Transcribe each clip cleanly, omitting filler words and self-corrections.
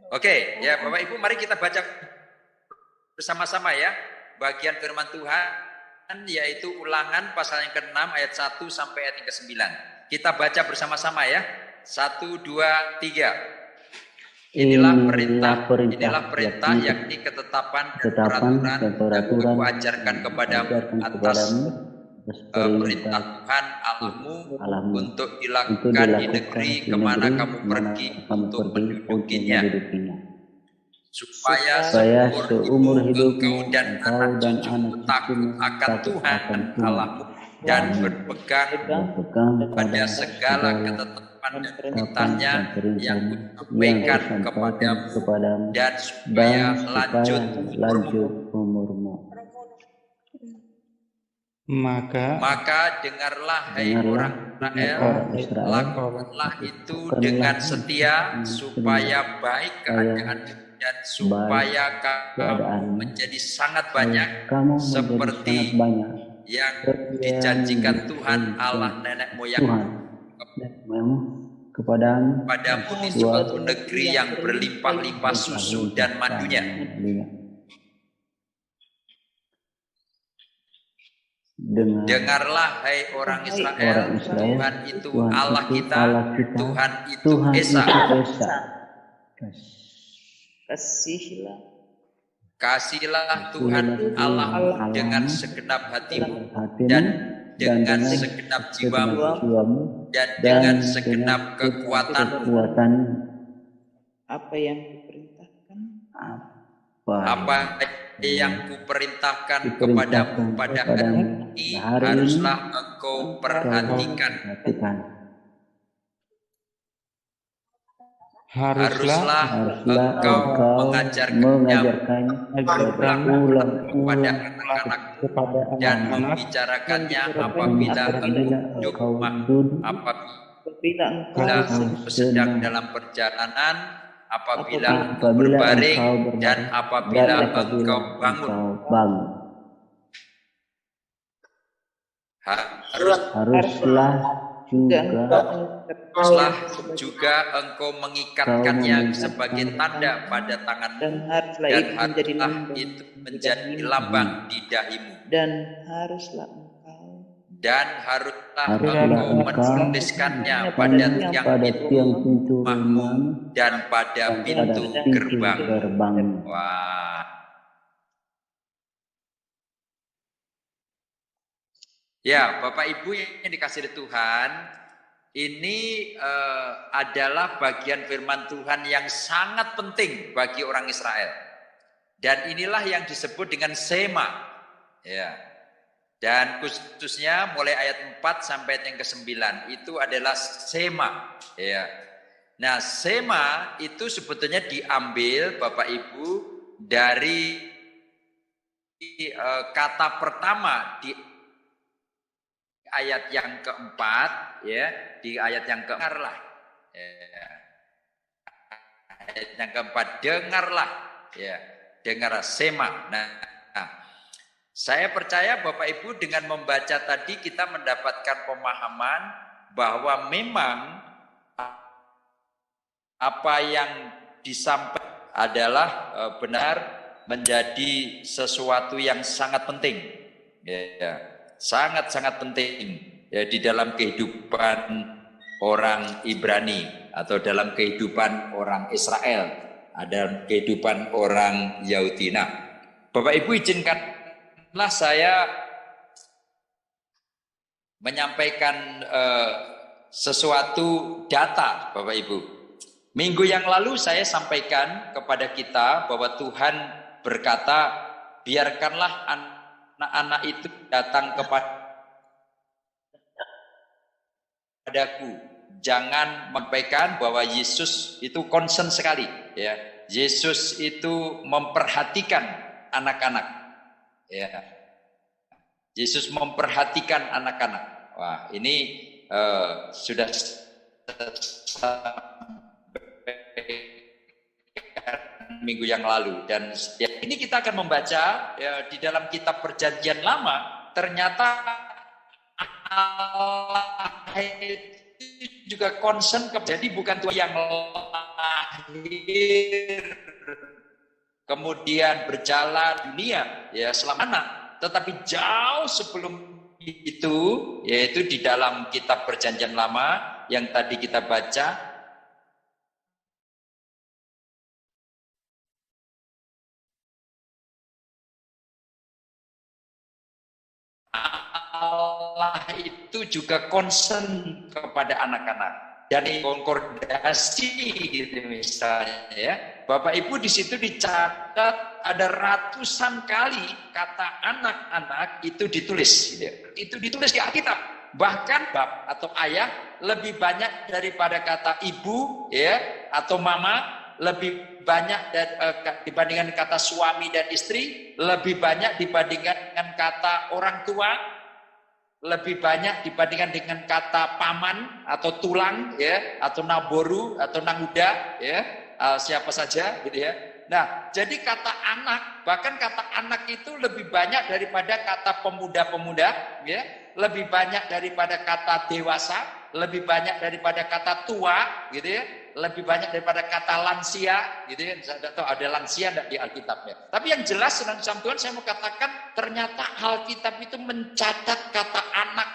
Oke, ya Bapak Ibu, mari kita baca bersama-sama ya bagian firman Tuhan, yaitu Ulangan pasal yang ke-6 ayat 1 sampai ayat yang ke-9. Kita baca bersama-sama ya. 1, 2, 3. Inilah perintah yakni ketetapan dan peraturan yang kuajarkan kepadamu atas perintah Tuhan Allahmu untuk dilakukan di negeri kemana kamu pergi untuk mendudukinya, supaya seumur hidup engkau dan anak cucumu takut akan Tuhan Allahmu dan berpegang pada segala ketetapan dan perintahnya yang kusampaikan kepadamu, dan supaya lanjut umurmu. Maka dengarlah hai orang Israel, lakukanlah itu dengan setia, supaya baik keadaan dan supaya kamu menjadi sangat banyak, seperti yang dijanjikan Tuhan Allah nenek moyangmu kepadamu di suatu negeri yang berlimpah-limpah susu dan madunya. Dengarlah hai orang Israel, Tuhan itu Allah kita, Tuhan itu Esa. Kasihlah Tuhan Allah dengan segenap hatimu dan dengan segenap jiwamu dan dengan segenap kekuatanmu. Apa yang diperintahkan? Apa yang kuperintahkan kepadamu pada hari ini haruslah engkau perhatikan. Haruslah engkau mengajarkannya berulang-ulang kepada anak-anakmu dan membicarakannya apabila engkau duduk, apabila engkau sedang dalam perjalanan, apabila engkau berbaring, dan apabila engkau bangun. Haruslah juga engkau mengikatkannya sebagai tanda pada tanganmu, dan haruslah itu menjadi lambang di dahimu, dan haruslah engkau menuliskannya pada tiang pintu rumahmu dan pada pintu gerbang. Wah. Ya, Bapak Ibu yang dikasihi Tuhan, ini adalah bagian firman Tuhan yang sangat penting bagi orang Israel. Dan inilah yang disebut dengan Sema. Ya. Dan khususnya mulai ayat 4 sampai ayat yang ke-9 itu adalah Sema. Ya. Nah, Sema itu sebetulnya diambil Bapak Ibu dari kata pertama di ayat yang keempat, ya, di ayat yang keempat, ya. Ayat yang keempat, dengarlah, ya, dengarlah, Sema. Nah, saya percaya Bapak Ibu dengan membaca tadi kita mendapatkan pemahaman bahwa memang apa yang disampaikan adalah benar menjadi sesuatu yang sangat penting, ya. Sangat-sangat penting ya, di dalam kehidupan orang Ibrani atau dalam kehidupan orang Israel, ada kehidupan orang Yahudi. Nah, Bapak Ibu izinkanlah saya menyampaikan sesuatu data Bapak Ibu. Minggu yang lalu saya sampaikan kepada kita bahwa Tuhan berkata, biarkanlah anak-anak itu datang kepadaku. Jangan menyampaikan bahwa Yesus itu concern sekali, ya. Yesus itu memperhatikan anak-anak, ya. Yesus memperhatikan anak-anak. Wah, ini sudah minggu yang lalu, dan ya, ini kita akan membaca ya, di dalam kitab Perjanjian Lama. Ternyata Allah itu juga concern jadi bukan Tuhan yang lahir lahir, kemudian berjalan dunia ya selama anak, tetapi jauh sebelum itu, yaitu di dalam kitab Perjanjian Lama yang tadi kita baca, Allah itu juga concern kepada anak-anak dan konkordasi gitu misalnya ya. Bapak Ibu di situ dicatat ada ratusan kali kata anak-anak itu ditulis gitu. Itu ditulis di Alkitab. Bahkan bab atau ayah lebih banyak daripada kata ibu ya atau mama, lebih banyak dibandingkan kata suami dan istri, lebih banyak dibandingkan dengan kata orang tua, lebih banyak dibandingkan dengan kata paman atau tulang ya atau naboru atau nanguda ya siapa saja gitu ya. Nah, jadi kata anak, bahkan kata anak itu lebih banyak daripada kata pemuda-pemuda ya, lebih banyak daripada kata dewasa, lebih banyak daripada kata tua gitu ya, lebih banyak daripada kata lansia gitu ya. Saya tidak tahu ada lansia tidak di Alkitab ya. Tapi yang jelas Saudara Tuhan saya mau katakan ternyata Alkitab itu mencatat kata anak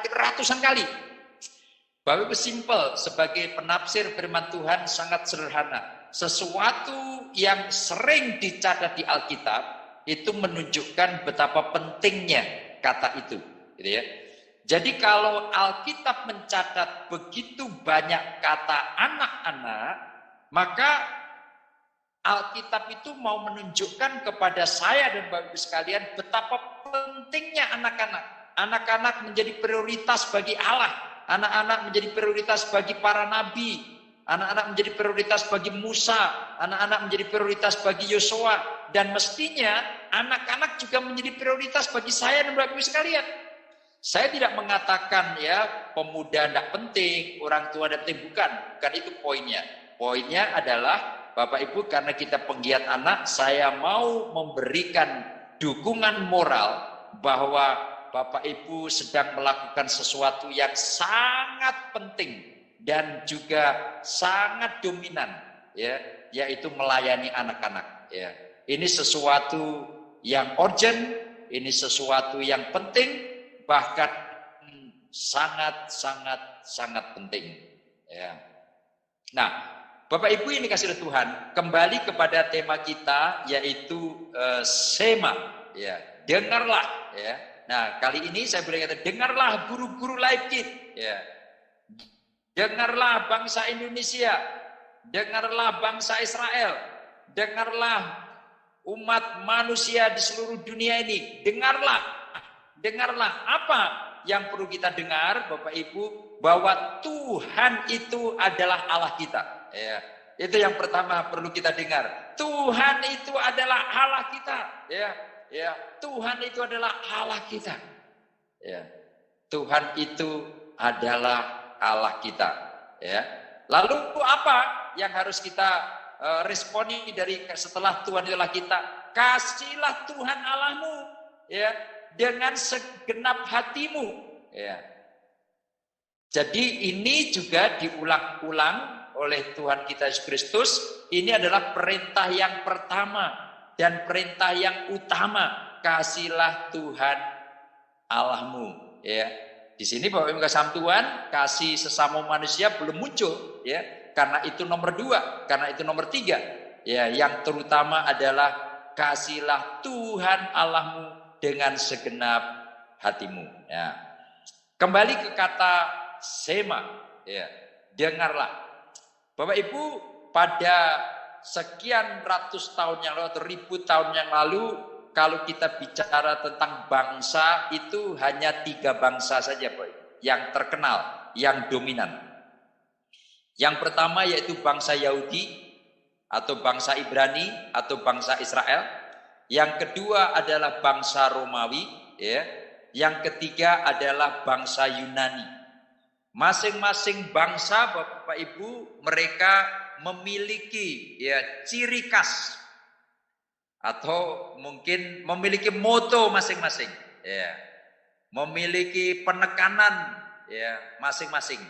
itu ratusan kali. Bapak Ibu simpel sebagai penafsir firman Tuhan sangat sederhana. Sesuatu yang sering dicatat di Alkitab itu menunjukkan betapa pentingnya kata itu gitu ya. Jadi kalau Alkitab mencatat begitu banyak kata anak-anak, maka Alkitab itu mau menunjukkan kepada saya dan Bapak Ibu sekalian betapa pentingnya anak-anak. Anak-anak menjadi prioritas bagi Allah. Anak-anak menjadi prioritas bagi para nabi. Anak-anak menjadi prioritas bagi Musa. Anak-anak menjadi prioritas bagi Yosua. Dan mestinya anak-anak juga menjadi prioritas bagi saya dan Bapak Ibu sekalian. Saya tidak mengatakan ya pemuda tidak penting, orang tua tidak penting, bukan itu poinnya. Poinnya adalah Bapak Ibu karena kita penggiat anak, saya mau memberikan dukungan moral bahwa Bapak Ibu sedang melakukan sesuatu yang sangat penting dan juga sangat dominan ya, yaitu melayani anak-anak ya. Ini sesuatu yang urgent, ini sesuatu yang penting, bahkan sangat penting ya. Nah, Bapak Ibu ini kasih Tuhan, kembali kepada tema kita yaitu sema ya, dengarlah ya. Nah, kali ini saya boleh kata dengarlah guru-guru Leibkit ya. Dengarlah bangsa Indonesia, dengarlah bangsa Israel, dengarlah umat manusia di seluruh dunia ini, dengarlah apa yang perlu kita dengar Bapak Ibu, bahwa Tuhan itu adalah Allah kita ya. Itu yang pertama perlu kita dengar. Tuhan itu adalah Allah kita ya. Ya, Tuhan itu adalah Allah kita. Ya. Tuhan itu adalah Allah kita ya. Lalu apa yang harus kita responi dari setelah Tuhan adalah kita? Kasihlah Tuhan Allahmu ya dengan segenap hatimu ya. Jadi ini juga diulang-ulang oleh Tuhan kita Yesus Kristus. Ini adalah perintah yang pertama dan perintah yang utama, kasihlah Tuhan Allahmu ya. Di sini Bapak Ibu kasih Tuhan, kasih sesama manusia belum muncul ya, karena itu nomor 2, karena itu nomor 3 ya. Yang terutama adalah kasihlah Tuhan Allahmu dengan segenap hatimu ya. Kembali ke kata sema ya, dengarlah. Bapak Ibu, pada sekian ratus tahun yang lalu atau ribu tahun yang lalu, kalau kita bicara tentang bangsa, itu hanya 3 bangsa saja Pak, yang terkenal, yang dominan. Yang pertama yaitu bangsa Yahudi atau bangsa Ibrani atau bangsa Israel. Yang kedua adalah bangsa Romawi ya. Yang ketiga adalah bangsa Yunani. Masing-masing bangsa Bapak Ibu mereka memiliki ya ciri khas atau mungkin memiliki moto masing-masing ya, memiliki penekanan ya masing-masing.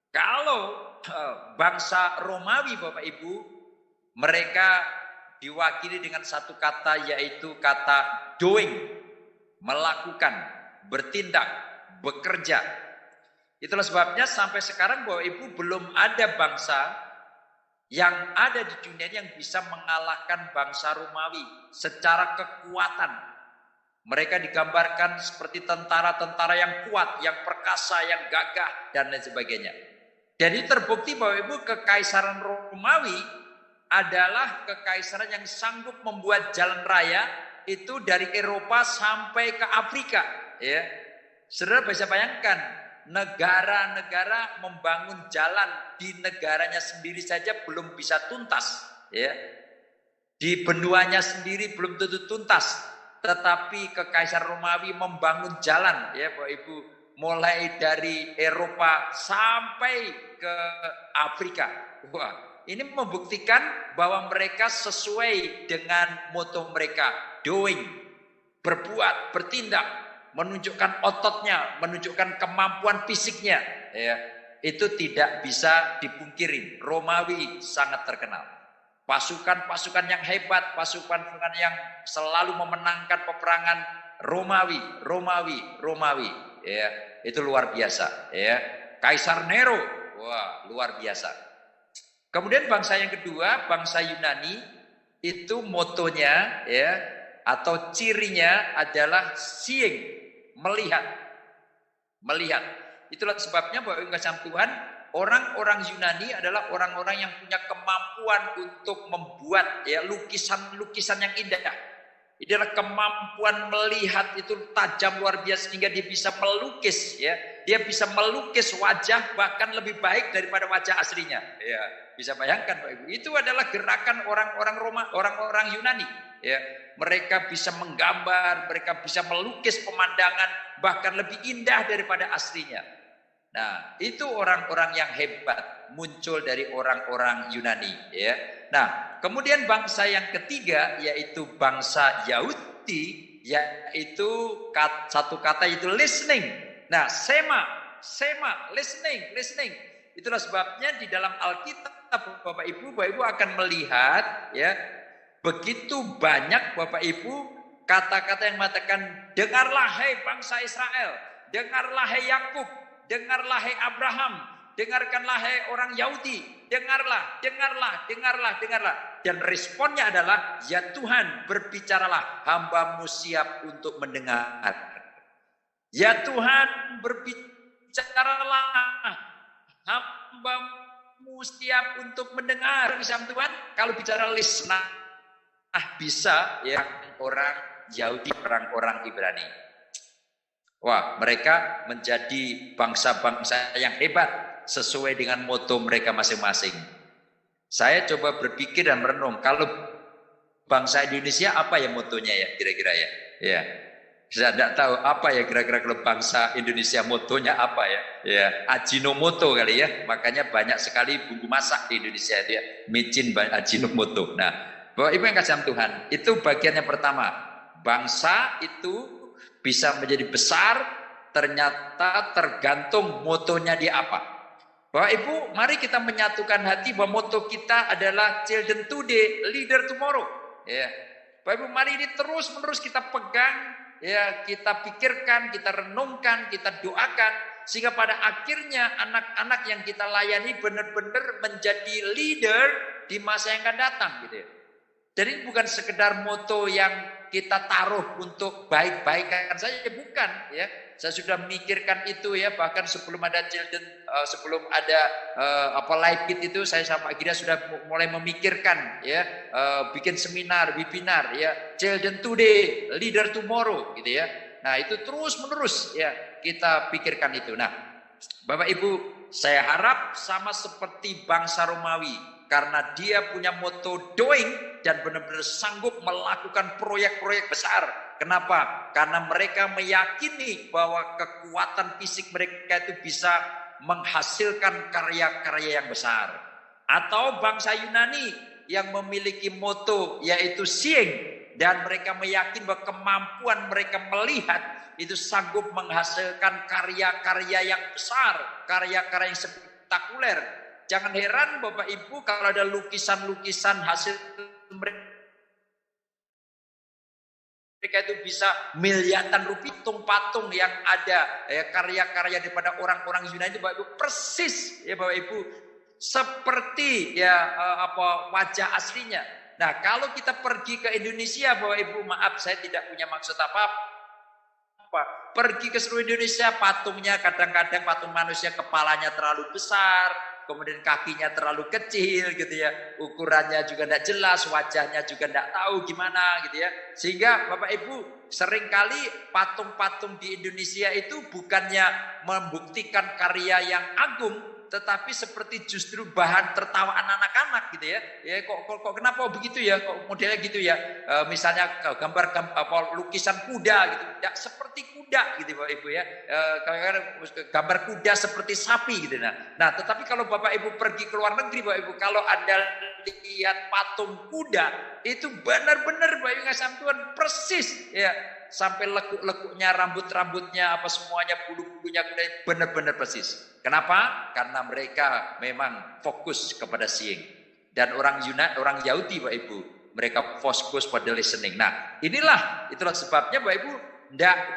Kalau bangsa Romawi Bapak Ibu, mereka diwakili dengan satu kata, yaitu kata doing, melakukan, bertindak, bekerja. Itulah sebabnya sampai sekarang Bapak Ibu belum ada bangsa yang ada di dunia yang bisa mengalahkan bangsa Romawi secara kekuatan. Mereka digambarkan seperti tentara-tentara yang kuat, yang perkasa, yang gagah, dan lain sebagainya. Jadi terbukti Bapak Ibu, kekaisaran Romawi adalah kekaisaran yang sanggup membuat jalan raya itu dari Eropa sampai ke Afrika. Ya, saudara bisa bayangkan, negara-negara membangun jalan di negaranya sendiri saja belum bisa tuntas. Ya, di benuanya sendiri belum tentu tuntas, tetapi kekaisaran Romawi membangun jalan, ya Bapak Ibu, mulai dari Eropa sampai ke Afrika. Wah, ini membuktikan bahwa mereka sesuai dengan moto mereka, doing, berbuat, bertindak, menunjukkan ototnya, menunjukkan kemampuan fisiknya. Ya, itu tidak bisa dipungkiri. Romawi sangat terkenal. Pasukan-pasukan yang hebat, pasukan-pasukan yang selalu memenangkan peperangan, Romawi. Ya, itu luar biasa. Ya, Kaisar Nero, wah luar biasa. Kemudian bangsa yang kedua, bangsa Yunani, itu motonya, ya, atau cirinya adalah seeing, melihat. Itulah sebabnya Bapak Ibu kasih Tuhan, orang-orang Yunani adalah orang-orang yang punya kemampuan untuk membuat, ya, lukisan-lukisan yang indah. Ini adalah kemampuan melihat itu tajam luar biasa sehingga dia bisa melukis, ya. Dia bisa melukis wajah bahkan lebih baik daripada wajah aslinya. Ya, bisa bayangkan Bapak Ibu. Itu adalah gerakan orang-orang Yunani, ya. Mereka bisa menggambar, mereka bisa melukis pemandangan bahkan lebih indah daripada aslinya. Nah, itu orang-orang yang hebat muncul dari orang-orang Yunani, ya. Nah, kemudian bangsa yang ketiga yaitu bangsa Yahudi, yaitu satu kata yaitu listening. Nah, sema, listening. Itulah sebabnya di dalam Alkitab Bapak Ibu akan melihat, ya, begitu banyak Bapak Ibu kata-kata yang mengatakan, dengarlah hai bangsa Israel, dengarlah hai Yakub, dengarlah hai Abraham, dengarkanlah hai orang Yahudi, dengarlah. Dan responnya adalah, ya Tuhan berbicaralah, hambamu siap untuk mendengar. Ya Tuhan berbicaralah, hambamu siap untuk mendengar. Bisa Tuhan, kalau bicara listen, bisa, ya, orang Yahudi, orang-orang Ibrani. Wah, mereka menjadi bangsa-bangsa yang hebat sesuai dengan moto mereka masing-masing. Saya coba berpikir dan merenung, kalau bangsa Indonesia apa ya motonya ya kira-kira ya? Ya, saya tidak tahu apa ya kira-kira kalau bangsa Indonesia motonya apa ya? Ya, Ajinomoto kali ya. Makanya banyak sekali bumbu masak di Indonesia itu ya, micin Ajinomoto. Nah, Bapak Ibu yang kasih Tuhan, itu bagian yang pertama. Bangsa itu bisa menjadi besar ternyata tergantung motonya dia apa. Bapak Ibu, mari kita menyatukan hati bahwa moto kita adalah children today, leader tomorrow. Ya, Bapak Ibu, mari ini terus-menerus kita pegang, ya, kita pikirkan, kita renungkan, kita doakan, sehingga pada akhirnya anak-anak yang kita layani benar-benar menjadi leader di masa yang akan datang, gitu ya. Jadi bukan sekedar moto yang kita taruh untuk baik-baikan saja, bukan, ya. Saya sudah memikirkan itu, ya, bahkan sebelum ada children, sebelum ada live kit itu, saya sama Gira sudah mulai memikirkan, ya, bikin seminar, webinar, ya, children today, leader tomorrow, gitu ya. Nah, itu terus-menerus, ya, kita pikirkan itu. Nah, Bapak Ibu, saya harap sama seperti bangsa Romawi, karena dia punya moto doing dan benar-benar sanggup melakukan proyek-proyek besar. Kenapa? Karena mereka meyakini bahwa kekuatan fisik mereka itu bisa menghasilkan karya-karya yang besar. Atau bangsa Yunani yang memiliki moto yaitu seeing, dan mereka meyakini bahwa kemampuan mereka melihat itu sanggup menghasilkan karya-karya yang besar, karya-karya yang spektakuler. Jangan heran Bapak Ibu kalau ada lukisan-lukisan hasil mereka itu bisa miliaran rupiah, patung-patung yang ada karya-karya daripada orang-orang Yunani itu Bapak Ibu persis ya Bapak Ibu seperti wajah aslinya. Nah, kalau kita pergi ke Indonesia Bapak Ibu, maaf saya tidak punya maksud apa-apa. Pergi ke seluruh Indonesia, patungnya kadang-kadang patung manusia kepalanya terlalu besar, kemudian kakinya terlalu kecil gitu ya, ukurannya juga tidak jelas, wajahnya juga tidak tahu gimana gitu ya. Sehingga Bapak Ibu seringkali patung-patung di Indonesia itu bukannya membuktikan karya yang agung, tetapi seperti justru bahan tertawaan anak-anak gitu ya. Ya kok kenapa begitu ya? Kok modelnya gitu ya? Misalnya gambar lukisan kuda gitu. Tidak seperti kuda gitu Bapak Ibu ya. Gambar kuda seperti sapi gitu. Nah, tetapi kalau Bapak Ibu pergi ke luar negeri Bapak Ibu, kalau Anda lihat patung kuda itu benar-benar Bapak Ibu ngasih Tuhan persis ya. Sampai lekuk-lekuknya, rambut-rambutnya, apa semuanya, bulu-bulunya benar-benar persis. Kenapa? Karena mereka memang fokus kepada seeing. Dan orang Yahudi, Bapak Ibu, mereka fokus pada listening. Nah, itulah sebabnya Bapak Ibu,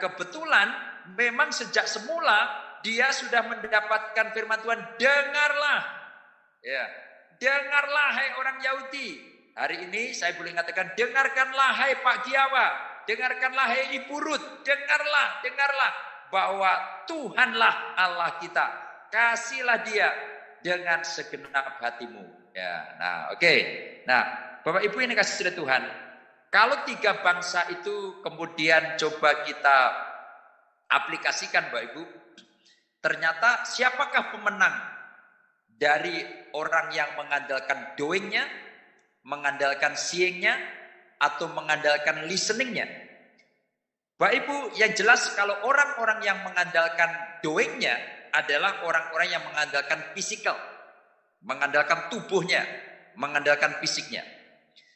kebetulan memang sejak semula dia sudah mendapatkan firman Tuhan, dengarlah. Ya, dengarlah hai orang Yahudi. Hari ini saya boleh katakan, dengarkanlah hai Pak Giawa. Dengarkanlah hai Ibu Ruth, dengarlah bahwa Tuhanlah Allah kita. Kasihlah Dia dengan segenap hatimu. Ya, nah, oke. Nah, Bapak Ibu ini kasih oleh Tuhan. Kalau tiga bangsa itu kemudian coba kita aplikasikan Bapak Ibu, ternyata siapakah pemenang dari orang yang mengandalkan doingnya, mengandalkan seeingnya, atau mengandalkan listeningnya? Bapak Ibu, yang jelas kalau orang-orang yang mengandalkan doingnya adalah orang-orang yang mengandalkan fisikal, mengandalkan tubuhnya, mengandalkan fisiknya.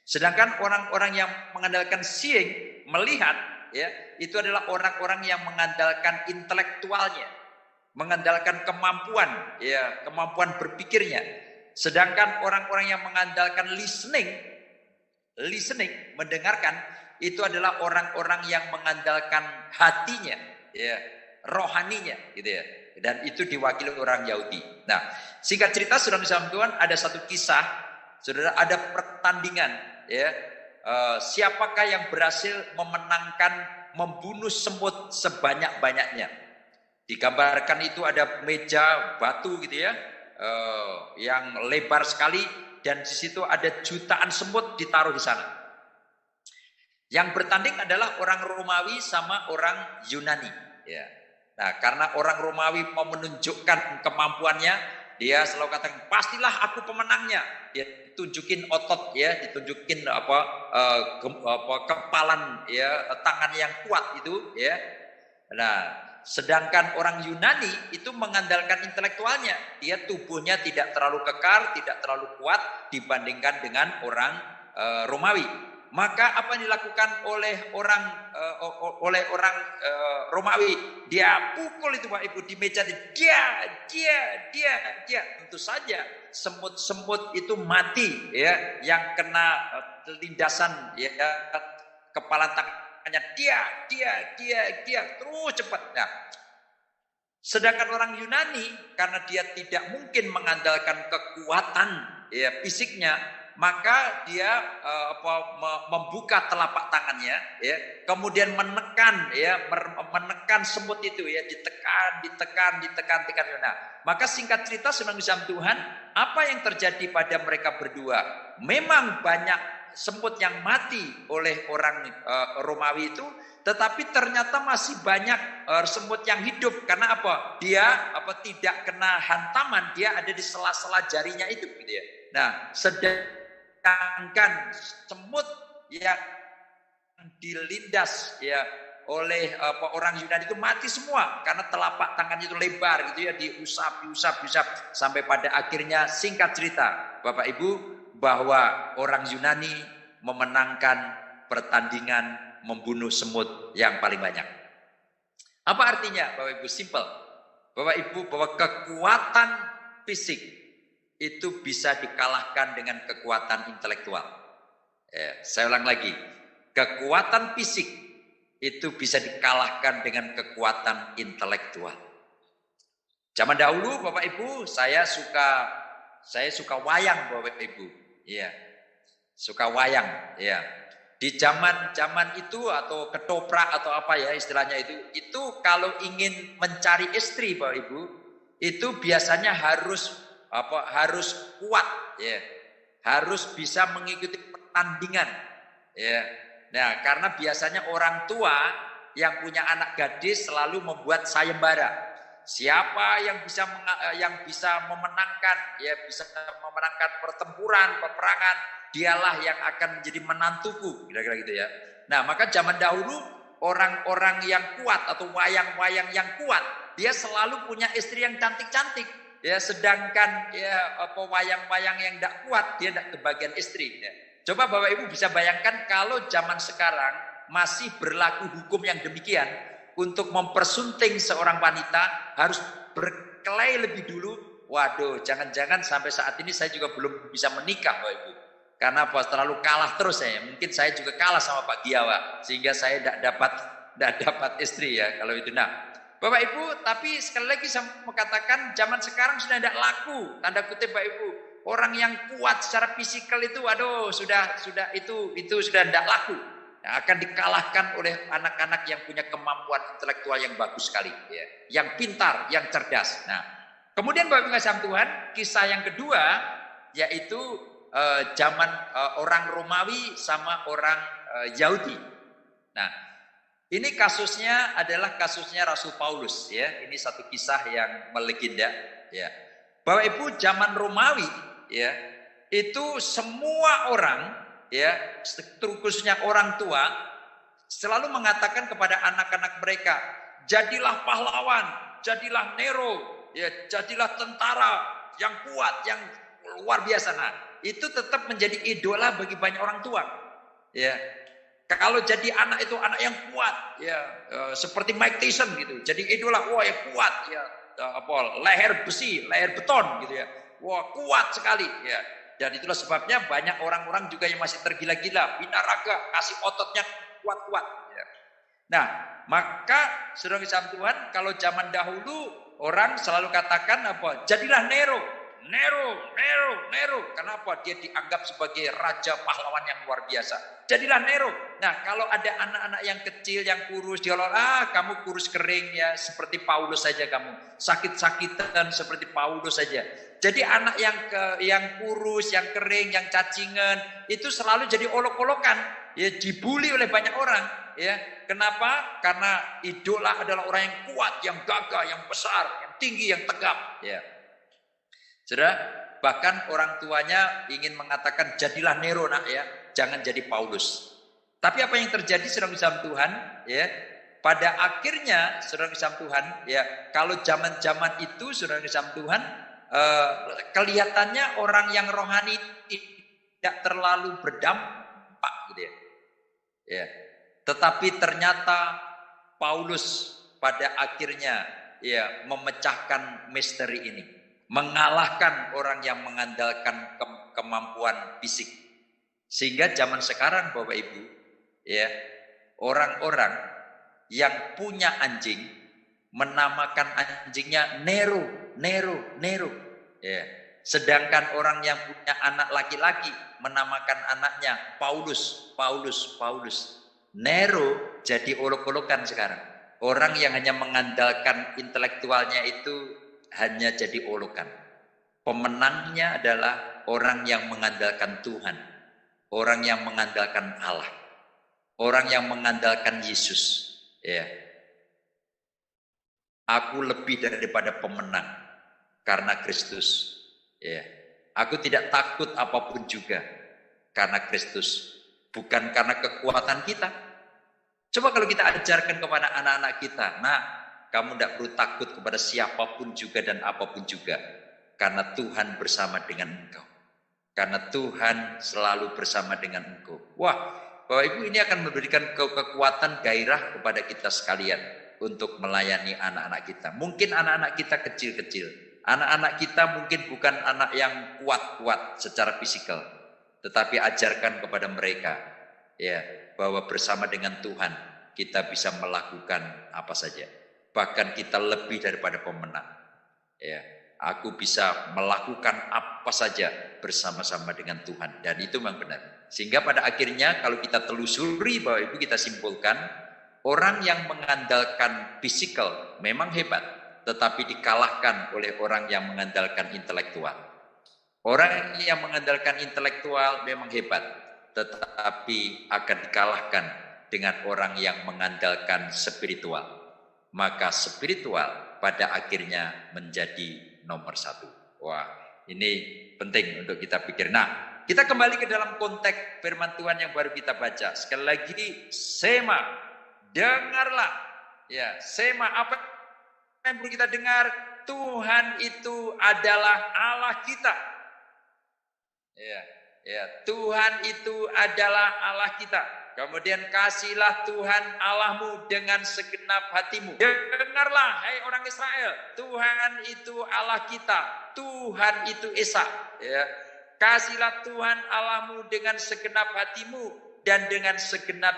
Sedangkan orang-orang yang mengandalkan seeing, melihat, ya, itu adalah orang-orang yang mengandalkan intelektualnya, mengandalkan kemampuan, ya, kemampuan berpikirnya. Sedangkan orang-orang yang mengandalkan listening, mendengarkan, itu adalah orang-orang yang mengandalkan hatinya, ya, rohaninya, gitu ya. Dan itu diwakili orang Yahudi. Nah, singkat cerita, saudara bersama Tuhan, ada satu kisah, saudara, ada pertandingan, ya. Siapakah yang berhasil membunuh semut sebanyak-banyaknya? Digambarkan itu ada meja batu, gitu ya, yang lebar sekali. Dan di situ ada jutaan semut ditaruh di sana. Yang bertanding adalah orang Romawi sama orang Yunani. Ya. Nah, karena orang Romawi mau menunjukkan kemampuannya, dia selalu katakan, pastilah aku pemenangnya. Dia tunjukin otot, ya, ditunjukin kepalan, ya, tangan yang kuat itu, ya. Nah, sedangkan orang Yunani itu mengandalkan intelektualnya. Dia tubuhnya tidak terlalu kekar, tidak terlalu kuat dibandingkan dengan orang Romawi. Maka apa yang dilakukan oleh orang Romawi? Dia pukul itu Pak Ibu di meja. Dia. Tentu saja semut-semut itu mati, ya, yang kena lindasan, ya, kepala tangannya. Dia terus cepat. Nah, sedangkan orang Yunani karena dia tidak mungkin mengandalkan kekuatan, ya, fisiknya, maka dia membuka telapak tangannya, ya, kemudian menekan semut itu, ya, ditekan. Nah, maka singkat cerita, senang bersama Tuhan, apa yang terjadi pada mereka berdua? Memang banyak semut yang mati oleh orang Romawi itu, tetapi ternyata masih banyak semut yang hidup. Karena apa? Dia tidak kena hantaman, dia ada di sela-sela jarinya itu, gitu ya. Nah, sedangkan semut yang dilindas, ya, oleh orang Yunani itu mati semua karena telapak tangannya itu lebar, gitu ya, diusap sampai pada akhirnya, singkat cerita Bapak Ibu, bahwa orang Yunani memenangkan pertandingan membunuh semut yang paling banyak. Apa artinya Bapak Ibu? Simple. Bapak Ibu, bahwa kekuatan fisik itu bisa dikalahkan dengan kekuatan intelektual. Saya ulang lagi, kekuatan fisik itu bisa dikalahkan dengan kekuatan intelektual. Zaman dahulu Bapak Ibu, saya suka wayang Bapak Ibu. Iya. Suka wayang, ya. Di zaman itu atau ketoprak atau apa ya istilahnya itu kalau ingin mencari istri Bapak Ibu, itu biasanya harus kuat, ya. Harus bisa mengikuti pertandingan, ya. Nah, karena biasanya orang tua yang punya anak gadis selalu membuat sayembara. Siapa yang bisa memenangkan, ya bisa memenangkan pertempuran, peperangan, dialah yang akan menjadi menantuku, kira-kira gitu ya. Nah, maka zaman dahulu orang-orang yang kuat atau wayang-wayang yang kuat, dia selalu punya istri yang cantik-cantik. Ya, sedangkan ya wayang-wayang yang tidak kuat, dia tidak kebagian istri. Ya. Coba Bapak Ibu bisa bayangkan kalau zaman sekarang masih berlaku hukum yang demikian. Untuk mempersunting seorang wanita harus berkelahi lebih dulu. Waduh, jangan-jangan sampai saat ini saya juga belum bisa menikah Bapak Ibu. Karena terlalu kalah terus saya. Mungkin saya juga kalah sama Pak Giawa sehingga saya tidak dapat istri ya kalau itu. Nah, Bapak Ibu, tapi sekali lagi saya mau katakan zaman sekarang sudah tidak laku. Tanda kutip Bapak Ibu. Orang yang kuat secara fisikal itu waduh sudah itu sudah tidak laku. Akan dikalahkan oleh anak-anak yang punya kemampuan intelektual yang bagus sekali, ya. Yang pintar, yang cerdas. Nah, kemudian Bapak Ibu kasih Tuhan, kisah yang kedua yaitu zaman orang Romawi sama orang Yahudi. Nah, ini kasusnya adalah kasusnya Rasul Paulus, ya. Ini satu kisah yang melegenda, ya. Bapak Ibu, zaman Romawi, ya, itu semua orang, ya, khususnya orang tua selalu mengatakan kepada anak-anak mereka, jadilah pahlawan, jadilah Nero, ya, jadilah tentara yang kuat, yang luar biasa. Nah, itu tetap menjadi idola bagi banyak orang tua. Ya, kalau jadi anak itu anak yang kuat, ya, seperti Mike Tyson gitu, jadi idola, wah yang kuat, ya, leher besi, leher beton gitu ya, wah kuat sekali, ya. Dan itulah sebabnya banyak orang-orang juga yang masih tergila-gila, binaraga, kasih ototnya kuat-kuat. Ya. Nah, maka saudara kisah Tuhan, kalau zaman dahulu orang selalu katakan apa? Jadilah Nero. Kenapa? Dia dianggap sebagai raja pahlawan yang luar biasa. Jadilah Nero. Nah, kalau ada anak-anak yang kecil, yang kurus, dia kamu kurus kering ya, seperti Paulus saja kamu. Sakit-sakitan seperti Paulus saja. Jadi anak yang kurus, yang kering, yang cacingan itu selalu jadi olok-olokan, ya, dibully oleh banyak orang, ya. Kenapa? Karena idola adalah orang yang kuat, yang gagah, yang besar, yang tinggi, yang tegap, ya. Saudara, bahkan orang tuanya ingin mengatakan jadilah Nero nak ya, jangan jadi Paulus. Tapi apa yang terjadi saudara kisah Tuhan, ya? Pada akhirnya saudara kisah Tuhan, ya, kalau zaman-zaman itu saudara kisah Tuhan, kelihatannya orang yang rohani tidak terlalu berdampak gitu ya. Ya. Tetapi ternyata Paulus pada akhirnya ya memecahkan misteri ini, mengalahkan orang yang mengandalkan kemampuan fisik. Sehingga zaman sekarang Bapak Ibu, ya, orang-orang yang punya anjing menamakan anjingnya Nero. Ya. Sedangkan orang yang punya anak laki-laki menamakan anaknya Paulus. Nero jadi olok-olokan sekarang. Orang yang hanya mengandalkan intelektualnya itu hanya jadi olokan. Pemenangnya adalah orang yang mengandalkan Tuhan. Orang yang mengandalkan Allah. Orang yang mengandalkan Yesus. Ya. Aku lebih daripada pemenang. Karena Kristus, ya, aku tidak takut apapun juga karena Kristus, bukan karena kekuatan kita. Coba kalau kita ajarkan kepada anak-anak kita, nah, kamu tidak perlu takut kepada siapapun juga dan apapun juga, karena Tuhan bersama dengan engkau, karena Tuhan selalu bersama dengan engkau. Wah, Bapak Ibu, ini akan memberikan kekuatan gairah kepada kita sekalian untuk melayani anak-anak kita. Mungkin anak-anak kita kecil-kecil. Anak-anak kita mungkin bukan anak yang kuat-kuat secara fisikal, tetapi ajarkan kepada mereka ya bahwa bersama dengan Tuhan kita bisa melakukan apa saja. Bahkan kita lebih daripada pemenang. Ya, aku bisa melakukan apa saja bersama-sama dengan Tuhan, dan itu memang benar. Sehingga pada akhirnya kalau kita telusuri bahwa itu kita simpulkan, orang yang mengandalkan fisikal memang hebat, tetapi dikalahkan oleh orang yang mengandalkan intelektual. Orang yang mengandalkan intelektual memang hebat, tetapi akan dikalahkan dengan orang yang mengandalkan spiritual. Maka spiritual pada akhirnya menjadi nomor satu. Wah, ini penting untuk kita pikir. Nah, kita kembali ke dalam konteks firman Tuhan yang baru kita baca. Sekali lagi, sema, dengarlah. Ya, sema, apa yang perlu kita dengar? Tuhan itu adalah Allah kita. Ya, Tuhan itu adalah Allah kita. Kemudian kasihlah Tuhan Allahmu dengan segenap hatimu. Dengarlah, hai orang Israel, Tuhan itu Allah kita. Tuhan itu Esa. Ya. Kasihlah Tuhan Allahmu dengan segenap hatimu dan dengan segenap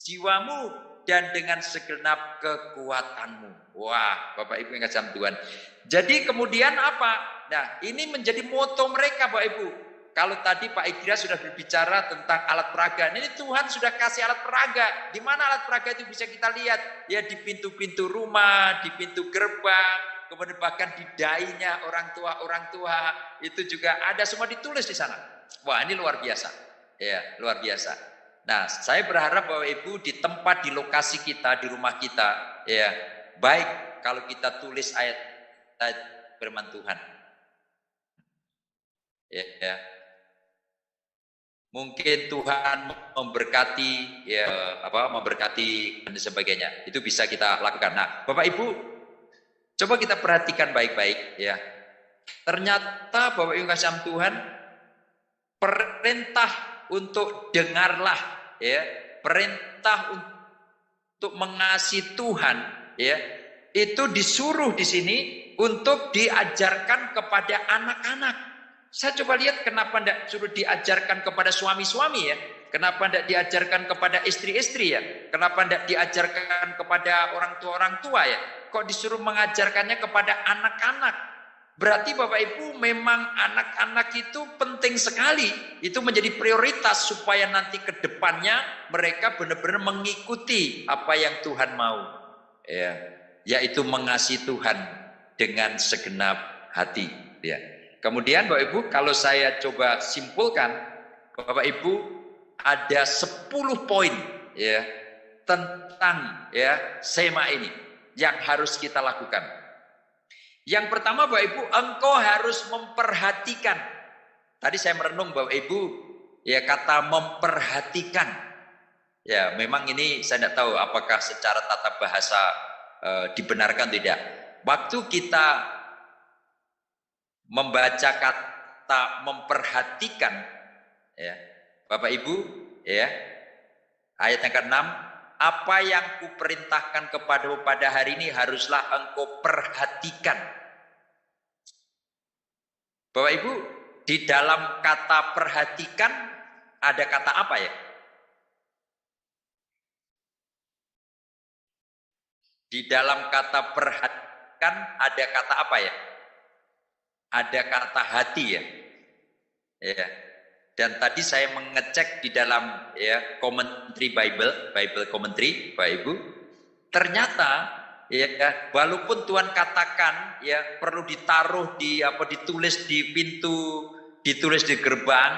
jiwamu dan dengan segenap kekuatanmu. Wah, Bapak Ibu yang kasih Tuhan. Jadi kemudian apa? Nah, ini menjadi moto mereka, Bapak Ibu. Kalau tadi Pak Iqra sudah berbicara tentang alat peraga, ini Tuhan sudah kasih alat peraga. Di mana alat peraga itu bisa kita lihat? Ya di pintu-pintu rumah, di pintu gerbang, kemudian bahkan di dainya orang tua itu juga ada, semua ditulis di sana. Wah, ini luar biasa. Ya, luar biasa. Nah, saya berharap Bapak Ibu di tempat, di lokasi kita, di rumah kita, ya, baik kalau kita tulis ayat firman Tuhan. Ya. Mungkin Tuhan memberkati memberkati dan sebagainya. Itu bisa kita lakukan. Nah, Bapak Ibu, coba kita perhatikan baik-baik ya. Ternyata Bapak Ibu kasih Tuhan, perintah untuk dengarlah ya, perintah untuk mengasihi Tuhan ya, itu disuruh di sini untuk diajarkan kepada anak-anak. Saya coba lihat kenapa tidak suruh diajarkan kepada suami-suami ya. Kenapa tidak diajarkan kepada istri-istri ya. Kenapa tidak diajarkan kepada orang tua ya. Kok disuruh mengajarkannya kepada anak-anak. Berarti Bapak Ibu memang anak-anak itu penting sekali. Itu menjadi prioritas supaya nanti ke depannya mereka benar-benar mengikuti apa yang Tuhan mau. Ya, yaitu mengasihi Tuhan dengan segenap hati ya. Kemudian Bapak Ibu, kalau saya coba simpulkan, Bapak Ibu ada 10 poin ya tentang ya sema ini yang harus kita lakukan. Yang pertama Bapak Ibu, engkau harus memperhatikan. Tadi saya merenung Bapak Ibu, ya kata memperhatikan. Ya, memang ini saya tidak tahu apakah secara tata bahasa dibenarkan tidak. Waktu kita membaca kata memperhatikan ya Bapak Ibu ya, ayat yang ke-6, apa yang kuperintahkan kepadamu pada hari ini haruslah engkau perhatikan. Bapak Ibu, di dalam kata perhatikan ada kata apa ya? Di dalam kata perhatikan ada kata apa ya? Ada kata hati ya. Ya. Dan tadi saya mengecek di dalam ya commentary Bible commentary Bapak Ibu, ternyata ya walaupun Tuhan katakan ya perlu ditaruh di ditulis di pintu, ditulis di gerbang,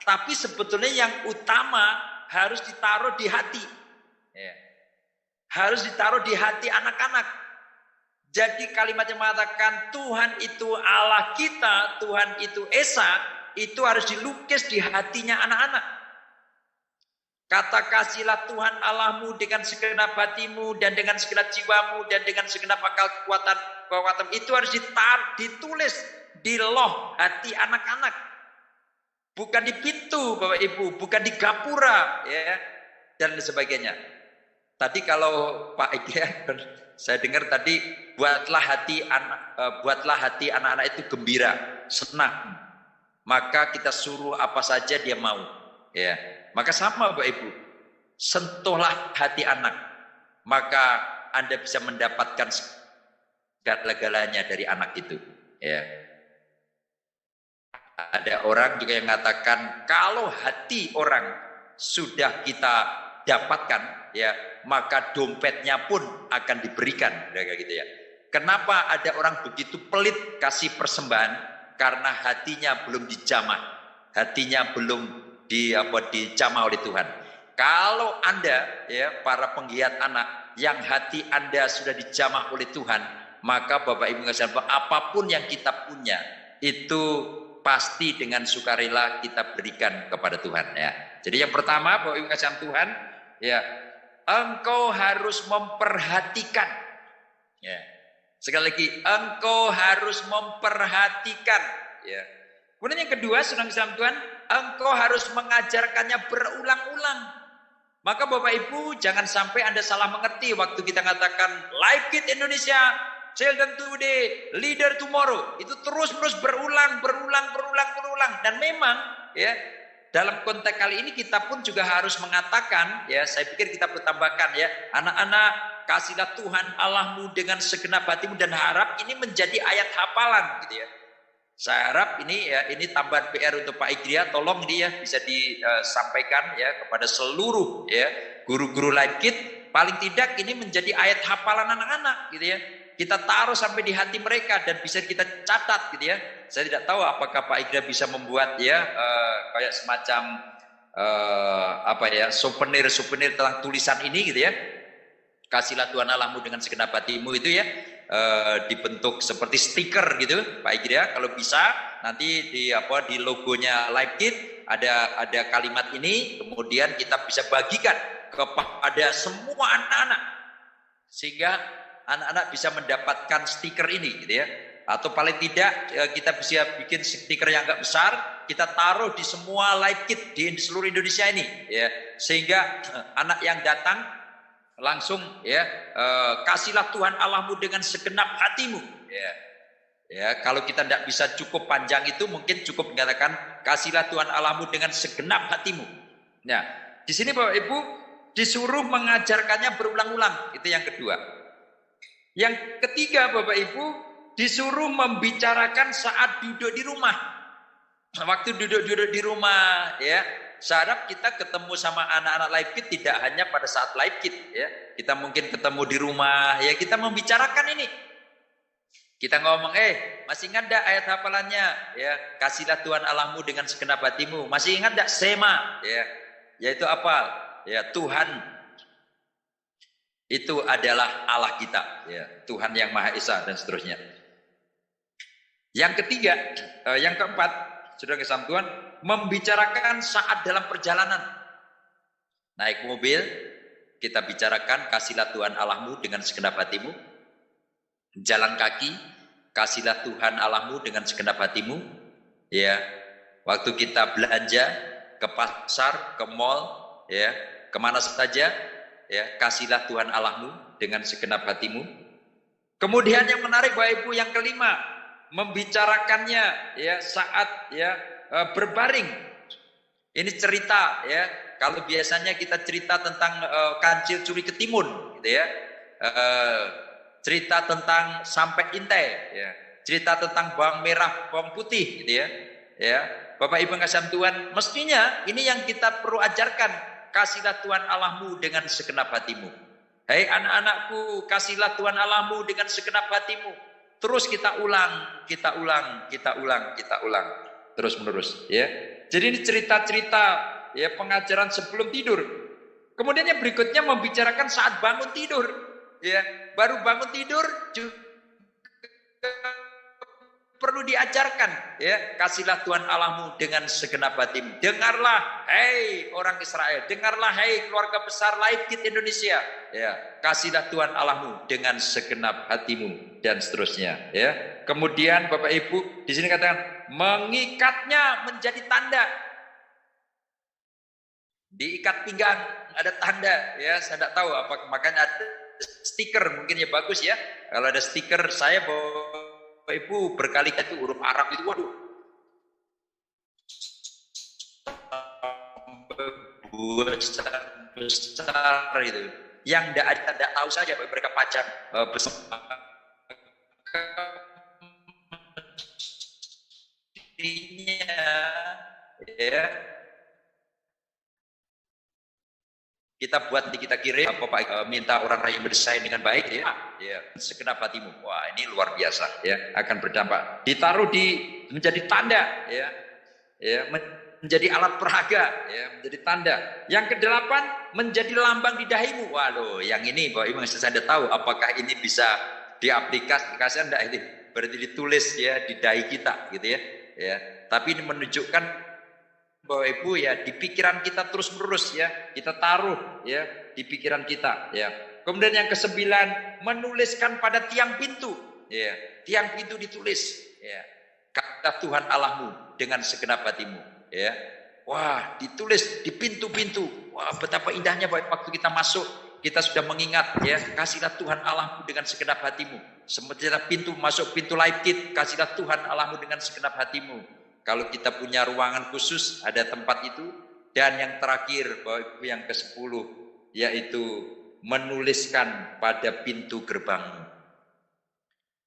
tapi sebetulnya yang utama harus ditaruh di hati. Ya. Harus ditaruh di hati anak-anak. Jadi kalimatnya mengatakan Tuhan itu Allah kita, Tuhan itu Esa, itu harus dilukis di hatinya anak-anak. Kata kasihlah Tuhan Allahmu dengan segenap hatimu dan dengan segenap jiwamu dan dengan segenap akal kekuatan itu harus ditulis di loh hati anak-anak. Bukan di pintu Bapak Ibu, bukan di gapura ya dan sebagainya. Tadi kalau Pak Ega, saya dengar tadi buatlah hati anak-anak itu gembira, senang. Maka kita suruh apa saja dia mau. Ya, maka sama Bapak Ibu, sentuhlah hati anak, maka Anda bisa mendapatkan segala-galanya dari anak itu. Ya. Ada orang juga yang mengatakan kalau hati orang sudah kita dapatkan, ya, maka dompetnya pun akan diberikan, kayak gitu ya. Kenapa ada orang begitu pelit kasih persembahan? Karena hatinya belum dijamah, hatinya belum dijamah oleh Tuhan. Kalau Anda, ya, para penggiat anak, yang hati Anda sudah dijamah oleh Tuhan, maka Bapak Ibu sekalian, apapun yang kita punya itu pasti dengan sukarela kita berikan kepada Tuhan, ya. Jadi yang pertama, Bapak Ibu kasih Tuhan, ya, engkau harus memperhatikan, ya. Sekali lagi, engkau harus memperhatikan, ya. Kemudian yang kedua, saudara kasih Tuhan, engkau harus mengajarkannya berulang-ulang. Maka Bapak Ibu jangan sampai Anda salah mengerti waktu kita katakan Life Kit Indonesia, Children Today, Leader Tomorrow, itu terus-menerus berulang. Dan memang, ya, dalam konteks kali ini kita pun juga harus mengatakan, ya, saya pikir kita perlu tambahkan, ya, anak-anak, kasihlah Tuhan Allahmu dengan segenap hatimu, dan harap ini menjadi ayat hafalan, gitu ya. Saya harap ini, ya, ini tambahan PR untuk Pak Igria, tolong ini, ya, bisa disampaikan, ya, kepada seluruh, ya, guru-guru Life Kit. Paling tidak ini menjadi ayat hafalan anak-anak, gitu ya. Kita taruh sampai di hati mereka dan bisa kita catat, gitu ya. Saya tidak tahu apakah Pak Igria bisa membuat, ya, kayak semacam souvenir tentang tulisan ini, gitu ya. Kasihlah Tuhan Allahmu dengan segenap hatimu, itu ya, dibentuk seperti stiker gitu, Pak Igria. Kalau bisa nanti di logonya Life Kit ada kalimat ini, kemudian kita bisa bagikan kepada semua anak-anak sehingga anak-anak bisa mendapatkan stiker ini, gitu ya. Atau paling tidak kita bisa bikin stiker yang agak besar, kita taruh di semua Life Kit di seluruh Indonesia ini, ya, sehingga anak yang datang langsung, ya, kasihlah Tuhan Allahmu dengan segenap hatimu, ya. Ya, kalau kita tidak bisa cukup panjang itu, mungkin cukup mengatakan kasihlah Tuhan Allahmu dengan segenap hatimu. Nah, di sini Bapak Ibu disuruh mengajarkannya berulang-ulang, itu yang kedua. Yang ketiga Bapak Ibu disuruh membicarakan saat duduk di rumah. Waktu duduk di rumah, ya, saya harap kita ketemu sama anak-anak Life Kit tidak hanya pada saat Life Kit, ya. Kita mungkin ketemu di rumah, ya, kita membicarakan ini. Kita ngomong, masih ingat enggak ayat hafalannya, ya, kasihlah Tuhan Allahmu dengan segenap hatimu. Masih ingat enggak Sema, ya, yaitu apa? Ya, Tuhan itu adalah Allah kita, ya, Tuhan yang Maha Esa, dan seterusnya. Yang ketiga, yang keempat, saudara kesam Tuhan, membicarakan saat dalam perjalanan. Naik mobil, kita bicarakan kasihlah Tuhan Allahmu dengan segenap hatimu. Jalan kaki, kasihlah Tuhan Allahmu dengan segenap hatimu. Ya, waktu kita belanja ke pasar, ke mall, ya, kemana saja, ya, kasihlah Tuhan Allahmu dengan segenap hatimu. Kemudian yang menarik Bapak Ibu, yang kelima, membicarakannya, ya, saat, ya, berbaring. Ini cerita, ya, kalau biasanya kita cerita tentang kancil curi ketimun, gitu ya, cerita tentang sampai intai, ya, cerita tentang bawang merah, bawang putih, gitu ya, ya, Bapak Ibu kasih Tuhan, mestinya ini yang kita perlu ajarkan, kasihlah Tuhan Allahmu dengan segenap hatimu. Hei anak-anakku, kasihlah Tuhan Allahmu dengan segenap hatimu. Terus kita ulang, terus menerus, ya. Jadi ini cerita-cerita, ya, pengajaran sebelum tidur. Kemudian yang berikutnya membicarakan saat bangun tidur, ya. Baru bangun tidur juga perlu diajarkan, ya, kasihlah Tuhan Allahmu dengan segenap hatimu. Dengarlah, hei orang Israel, dengarlah, hei keluarga besar Life Kit Indonesia, ya, kasihlah Tuhan Allahmu dengan segenap hatimu, dan seterusnya, ya. Kemudian Bapak Ibu di sini katakan mengikatnya menjadi tanda. diikat pinggang, ada tanda ya, saya tidak tahu apa, makanya ada stiker, mungkin ya bagus ya. Kalau ada stiker saya Bapak Ibu berkali-kali itu huruf Arab itu, waduh, besar itu. Yang tidak tahu saja mereka pajang besar. Ya, kita buat, kita kirim, Bapak minta orang lain mendesain dengan baik ya, ya, segenap hatimu. Wah, ini luar biasa ya, akan berdampak. Ditaruh menjadi tanda ya, ya, menjadi alat peraga ya, menjadi tanda. Yang kedelapan, menjadi lambang di dahimu. Waduh, yang ini Bapak Ibu saya tidak tahu apakah ini bisa diaplikasikan enggak, ini berarti ditulis ya di dahi kita gitu ya. Ya, tapi ini menunjukkan Bapak Ibu ya, di pikiran kita terus menerus ya, kita taruh ya di pikiran kita ya. Kemudian yang kesembilan, menuliskan pada tiang pintu ya, tiang pintu ditulis ya, kata Tuhan Allahmu dengan segenap hatimu ya. Wah, ditulis di pintu-pintu. Wah, betapa indahnya waktu kita masuk, kita sudah mengingat ya, kasihlah Tuhan Allahmu dengan segenap hatimu. Sementara pintu masuk pintu Leibkit, kasihlah Tuhan Allahmu dengan segenap hatimu. Kalau kita punya ruangan khusus, ada tempat itu. Dan yang terakhir, Bapak Ibu, yang ke-10, yaitu menuliskan pada pintu gerbangmu.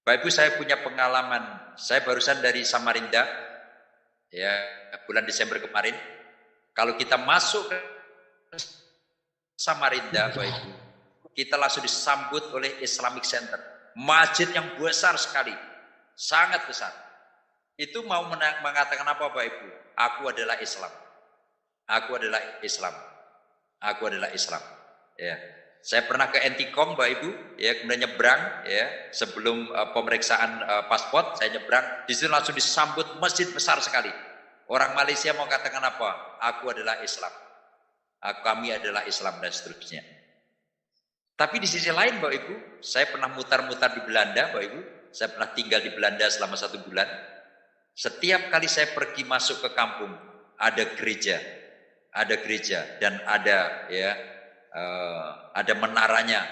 Bapak Ibu, saya punya pengalaman. Saya barusan dari Samarinda, ya, bulan Desember kemarin. Kalau kita masuk ke Samarinda, Bapak Ibu, kita langsung disambut oleh Islamic Center. Masjid yang besar sekali, sangat besar. Itu mau mengatakan apa Bapak Ibu? Aku adalah Islam. Aku adalah Islam. Aku adalah Islam. Ya. Saya pernah ke Entikong Bapak Ibu, ya, kemudian nyebrang ya, sebelum pemeriksaan paspor, saya nyebrang, di situ langsung disambut masjid besar sekali. Orang Malaysia mau katakan apa? Aku adalah Islam. Kami adalah Islam dan seterusnya. Tapi di sisi lain Bapak Ibu, saya pernah mutar-mutar di Belanda Bapak Ibu, saya pernah tinggal di Belanda selama 1 bulan. Setiap kali saya pergi masuk ke kampung, ada gereja dan ada ya, ada menaranya,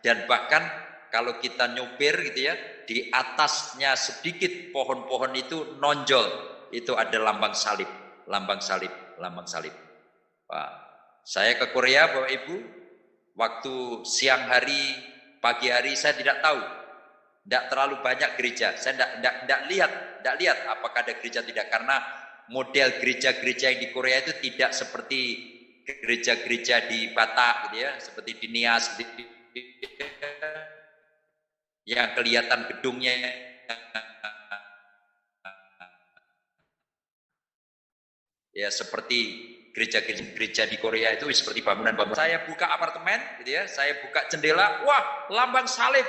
dan bahkan kalau kita nyopir gitu ya, di atasnya sedikit pohon-pohon itu nonjol, itu ada lambang salib. Wah, saya ke Korea Bapak Ibu, waktu siang hari, pagi hari saya tidak tahu. Tidak terlalu banyak gereja. Saya tidak lihat apakah ada gereja tidak, karena model gereja-gereja yang di Korea itu tidak seperti gereja-gereja di Batak gitu ya, seperti di Nias gitu, yang kelihatan gedungnya ya seperti gereja-gereja di Korea itu seperti bangunan-bangunan. Saya buka apartemen, gitu ya, saya buka jendela, wah, lambang salib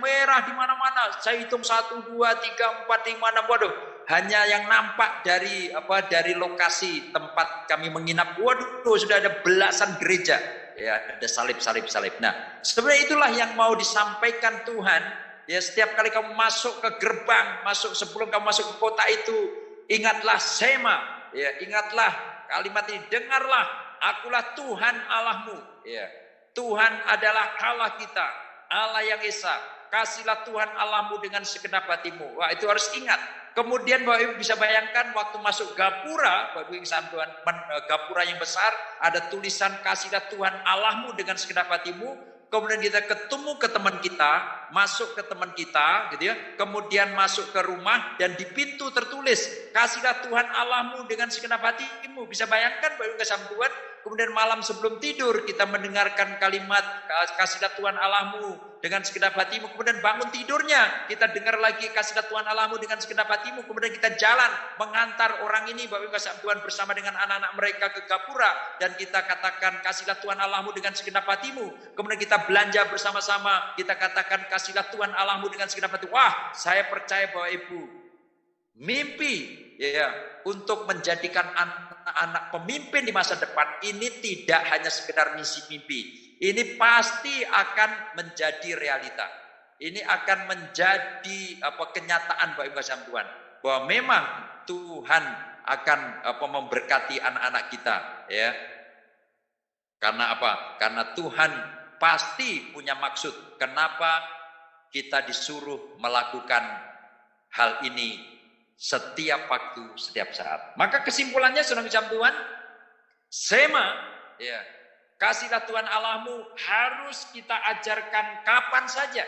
merah di mana-mana. Saya hitung 1, 2, 3, 4, 5, 6, waduh, hanya yang nampak dari lokasi tempat kami menginap, waduh, sudah ada belasan gereja, ya, ada salib. Nah, sebenarnya itulah yang mau disampaikan Tuhan, ya, setiap kali kamu masuk ke gerbang, sebelum kamu masuk ke kota itu, ingatlah Sema, ya, ingatlah kalimat ini, dengarlah, akulah Tuhan Allahmu. Ya. Tuhan adalah Allah kita, Allah yang Esa. Kasihlah Tuhan Allahmu dengan segenap hatimu. Wah, itu harus ingat. Kemudian Bapak Ibu bisa bayangkan waktu masuk gapura, Bapak Ibu Tuhan, gapura yang besar, ada tulisan kasihlah Tuhan Allahmu dengan segenap hatimu. Kemudian kita ketemu ke teman kita, masuk ke teman kita, gitu ya. Kemudian masuk ke rumah dan di pintu tertulis, kasihlah Tuhan Allahmu dengan segenap hatimu. Bisa bayangkan Bapak Ibu kasih Tuhan. Kemudian malam sebelum tidur kita mendengarkan kalimat kasihlah Tuhan Allahmu dengan segenap hatimu. Kemudian bangun tidurnya kita dengar lagi kasihlah Tuhan Allahmu dengan segenap hatimu. Kemudian kita jalan mengantar orang ini Bapak Ibu kasih Tuhan bersama dengan anak-anak mereka ke gapura dan kita katakan kasihlah Tuhan Allahmu dengan segenap hatimu. Kemudian kita belanja bersama-sama, kita katakan kasihlah Tuhan Allahmu dengan segenap hatimu. Wah, saya percaya Bapak Ibu, mimpi ya untuk menjadikan anak-anak pemimpin di masa depan ini tidak hanya sekedar mimpi. Ini pasti akan menjadi realita. Ini akan menjadi kenyataan Bapak Ibu kasih Tuhan, bahwa memang Tuhan akan memberkati anak-anak kita ya. Karena apa? Karena Tuhan pasti punya maksud. Kenapa kita disuruh melakukan hal ini setiap waktu, setiap saat. Maka kesimpulannya, saudara macam Tuhan, sema, ya, kasihlah Tuhan Allahmu harus kita ajarkan kapan saja.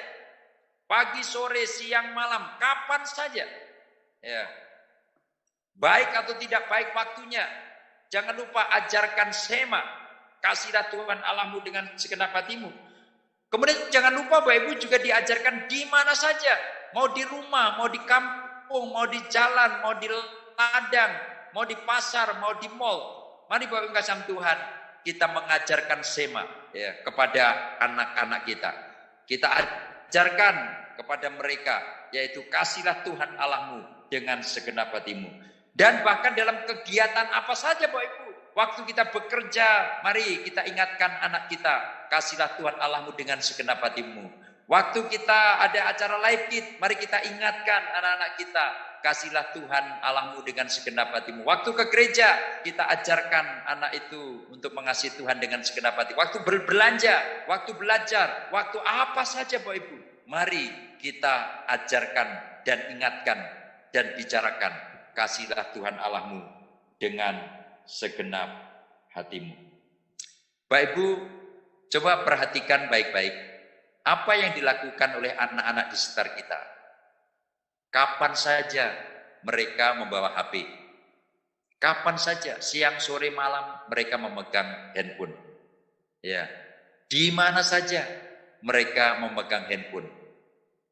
Pagi, sore, siang, malam, kapan saja. Ya. Baik atau tidak baik waktunya. Jangan lupa ajarkan sema. Kasihlah Tuhan Allahmu dengan segenap hatimu. Kemudian jangan lupa Bapak Ibu juga diajarkan di mana saja. Mau di rumah, mau di kampung, mau di jalan, mau di ladang, mau di pasar, mau di mall. Mari Bapak Ibu kasih Tuhan, kita mengajarkan sema ya, kepada anak-anak kita. Kita ajarkan kepada mereka, yaitu kasihlah Tuhan Allahmu dengan segenap hatimu. Dan bahkan dalam kegiatan apa saja Bapak Ibu, waktu kita bekerja, mari kita ingatkan anak kita, kasihlah Tuhan Allahmu dengan segenap hatimu. Waktu kita ada acara live kit, mari kita ingatkan anak-anak kita, kasihlah Tuhan Allahmu dengan segenap hatimu. Waktu ke gereja, kita ajarkan anak itu untuk mengasihi Tuhan dengan segenap hati. Waktu berbelanja, waktu belajar, waktu apa saja Bapak Ibu, mari kita ajarkan dan ingatkan dan bicarakan, kasihlah Tuhan Allahmu dengan segenap hatimu. Bapak Ibu, coba perhatikan baik-baik apa yang dilakukan oleh anak-anak di sekitar kita. Kapan saja mereka membawa HP. Kapan saja, siang, sore, malam mereka memegang handphone. Ya, di mana saja mereka memegang handphone.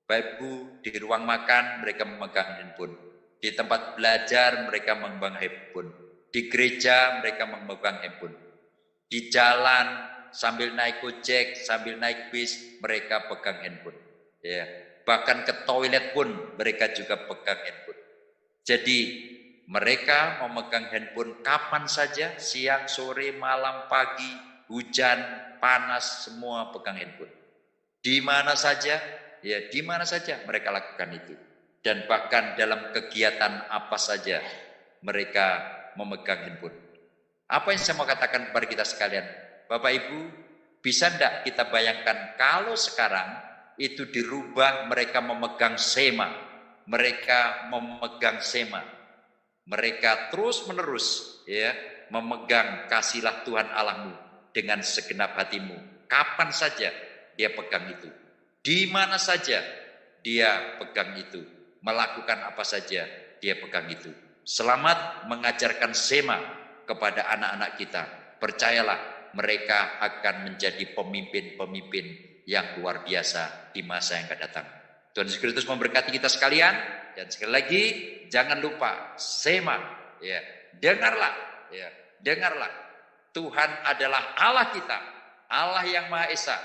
Bapak Ibu, di ruang makan mereka memegang handphone. Di tempat belajar mereka memegang handphone. Di gereja mereka memegang handphone. Di jalan sambil naik gojek, sambil naik bis, mereka pegang handphone. Ya, bahkan ke toilet pun mereka juga pegang handphone. Jadi mereka memegang handphone kapan saja, siang, sore, malam, pagi, hujan, panas, semua pegang handphone. Di mana saja, ya di mana saja mereka lakukan itu. Dan bahkan dalam kegiatan apa saja mereka memegang handphone. Apa yang saya mau katakan kepada kita sekalian, Bapak Ibu, bisa enggak kita bayangkan kalau sekarang itu dirubah, mereka memegang sema, mereka memegang sema, mereka terus menerus ya memegang kasihlah Tuhan Allahmu dengan segenap hatimu. Kapan saja dia pegang itu, di mana saja dia pegang itu, melakukan apa saja dia pegang itu. Selamat mengajarkan sema kepada anak-anak kita. Percayalah, mereka akan menjadi pemimpin-pemimpin yang luar biasa di masa yang akan datang. Tuhan Yesus Kristus memberkati kita sekalian. Dan sekali lagi, jangan lupa sema, ya, dengarlah, ya, dengarlah. Tuhan adalah Allah kita, Allah yang Maha Esa.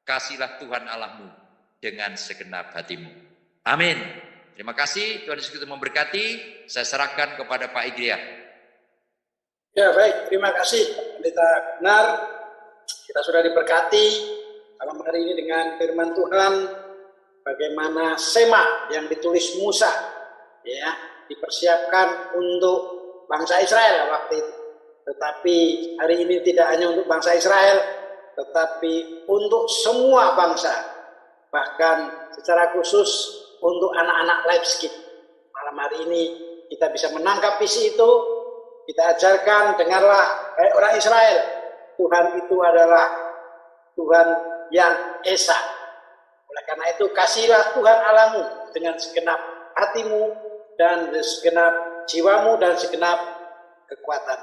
Kasihlah Tuhan Allahmu dengan segenap hatimu. Amin. Terima kasih, Tuhan Yesus Kristus memberkati. Saya serahkan kepada Pak Igria. Ya baik, terima kasih Pendeta Benar. Kita sudah diberkati malam hari ini dengan firman Tuhan, bagaimana sema yang ditulis Musa ya dipersiapkan untuk bangsa Israel waktu itu. Tetapi hari ini tidak hanya untuk bangsa Israel, tetapi untuk semua bangsa, bahkan secara khusus untuk anak-anak Leipzig. Malam hari ini kita bisa menangkap visi itu. Kita ajarkan, dengarlah orang Israel, Tuhan itu adalah Tuhan yang Esa. Oleh karena itu kasihlah Tuhan Allahmu dengan segenap hatimu dan segenap jiwamu dan segenap kekuatan.